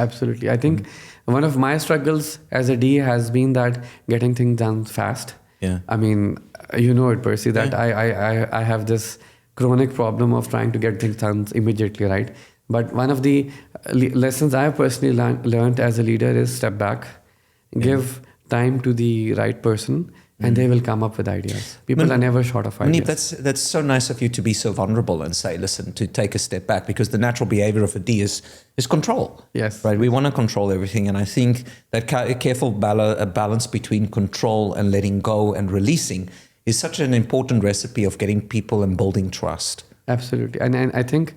Absolutely. I think one of my struggles as a D has been that getting things done fast. Yeah. I mean, you know it, Percy, that I have this chronic problem of trying to get things done immediately, right? But one of the lessons I personally learned as a leader is step back, give time to the right person, and they will come up with ideas. People are never short of ideas. Muneeb, that's so nice of you to be so vulnerable and say, listen, to take a step back, because the natural behavior of a D is control. Yes. Right. We want to control everything. And I think that careful balance between control and letting go and releasing is such an important recipe of getting people and building trust. Absolutely. And I think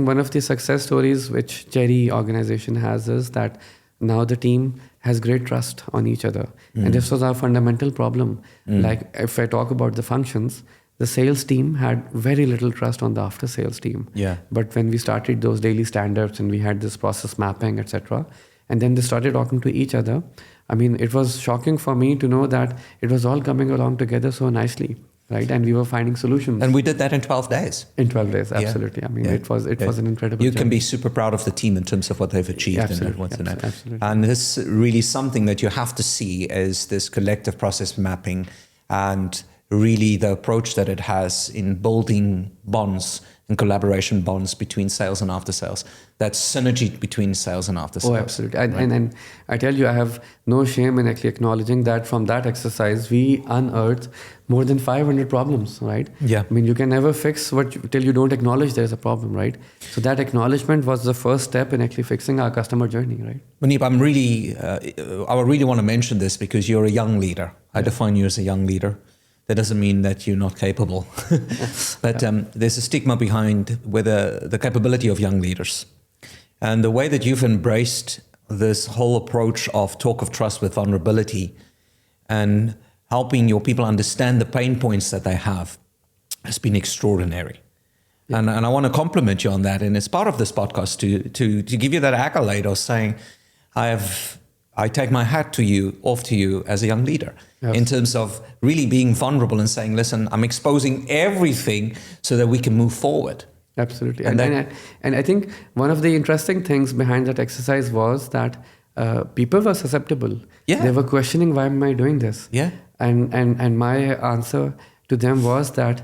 one of the success stories which Cherry organization has is that now the team has great trust on each other. And this was our fundamental problem. Like if I talk about the functions, the sales team had very little trust on the after sales team. Yeah. But when we started those daily standards and we had this process mapping, etc., and then they started talking to each other, I mean, it was shocking for me to know that it was all coming along together so nicely. Right, and we were finding solutions. And we did that in 12 days. In 12 days, absolutely. I mean, it was an incredible You journey. can be super proud of the team in terms of what they've achieved. Absolutely. And this is really something that you have to see is this collective process mapping and really the approach that it has in building bonds and collaboration bonds between sales and after sales. That synergy between sales and after sales. Oh, absolutely. And I tell you, I have no shame in actually acknowledging that from that exercise, we unearthed more than 500 problems, right? Yeah. I mean, you can never fix till you don't acknowledge there's a problem, right? So that acknowledgement was the first step in actually fixing our customer journey, right? Muneeb, I really want to mention this because you're a young leader. I define you as a young leader. That doesn't mean that you're not capable. But there's a stigma behind the capability of young leaders. And the way that you've embraced this whole approach of talk of trust with vulnerability and helping your people understand the pain points that they have has been extraordinary. Yeah. And I want to compliment you on that. And it's part of this podcast to give you that accolade of saying, I take my hat off to you as a young leader. Yes. In terms of really being vulnerable and saying, listen, I'm exposing everything so that we can move forward. Absolutely. And I think one of the interesting things behind that exercise was that people were susceptible. Yeah. They were questioning, why am I doing this? Yeah. And my answer to them was that,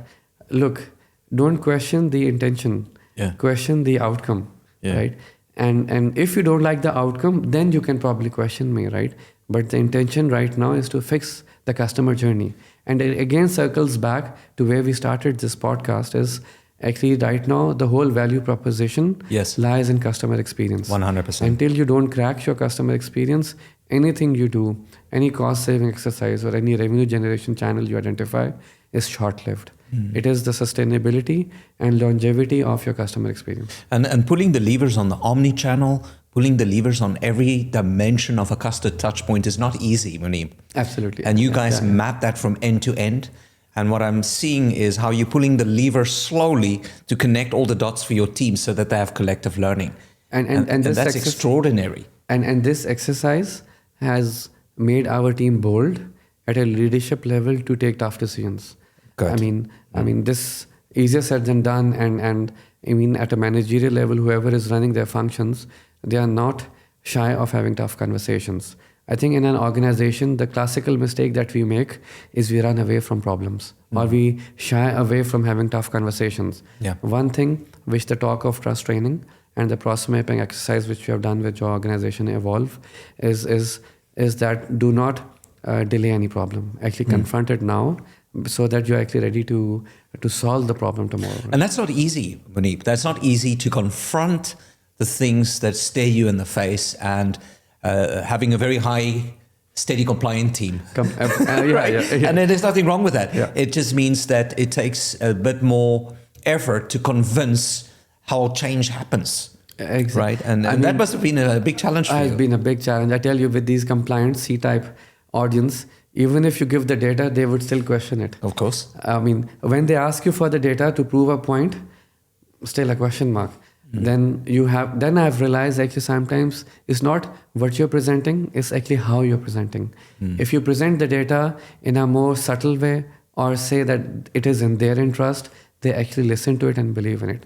look, don't question the intention. Yeah. Question the outcome. Yeah. Right? And if you don't like the outcome, then you can probably question me, right? But the intention right now is to fix the customer journey. And it again circles back to where we started this podcast is actually right now the whole value proposition lies in customer experience. 100%. Until you don't crack your customer experience, anything you do, any cost saving exercise or any revenue generation channel you identify is short-lived. It is the sustainability and longevity of your customer experience. And pulling the levers on the omni-channel, pulling the levers on every dimension of a customer touch point is not easy, Muneeb. Absolutely. And you guys map that from end to end. And what I'm seeing is how you're pulling the lever slowly to connect all the dots for your team so that they have collective learning. And that's extraordinary. And this exercise has made our team bold at a leadership level to take tough decisions. Good. I mean, this easier said than done. And I mean, at a managerial level, whoever is running their functions, they are not shy of having tough conversations. I think in an organization, the classical mistake that we make is we run away from problems or we shy away from having tough conversations. Yeah. One thing which the talk of trust training and the process mapping exercise which we have done with your organization Evolve is that do not delay any problem. Actually confront it now so that you're actually ready to solve the problem tomorrow. Right? And that's not easy, Muneeb. That's not easy to confront the things that stare you in the face and having a very high, steady, compliant team. Right? And there's nothing wrong with that. Yeah. It just means that it takes a bit more effort to convince how change happens. Exactly. Right? And that must have been a big challenge for you. It's been a big challenge. I tell you, with these compliant C-type audience, even if you give the data, they would still question it. Of course. I mean, when they ask you for the data to prove a point, still a question mark. Then I've realized actually sometimes it's not what you're presenting, it's actually how you're presenting. If you present the data in a more subtle way or say that it is in their interest, they actually listen to it and believe in it.